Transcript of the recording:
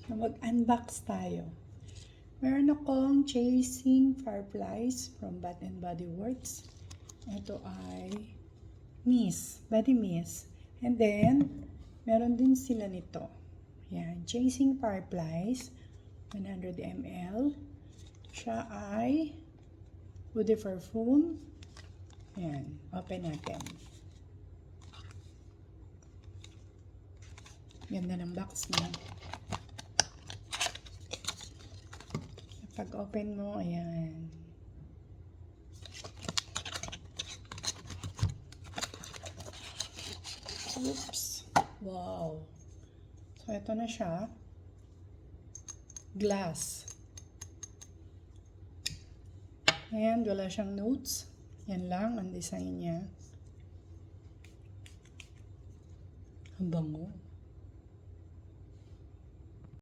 Mag-unbox tayo. Meron akong Chasing Fireflies from Bath and Body Works. Ito ay Body Mist. And then, meron din sila nito. Yan, Chasing Fireflies, 100 ml. Siya ay Eau de Parfum. Yan, open natin. Ganda ng box niya. Pag open mo, ayan. Oops. Wow. So, ito na siya. Glass. Ayan, wala siyang notes. Yan lang ang design niya. Ang bango.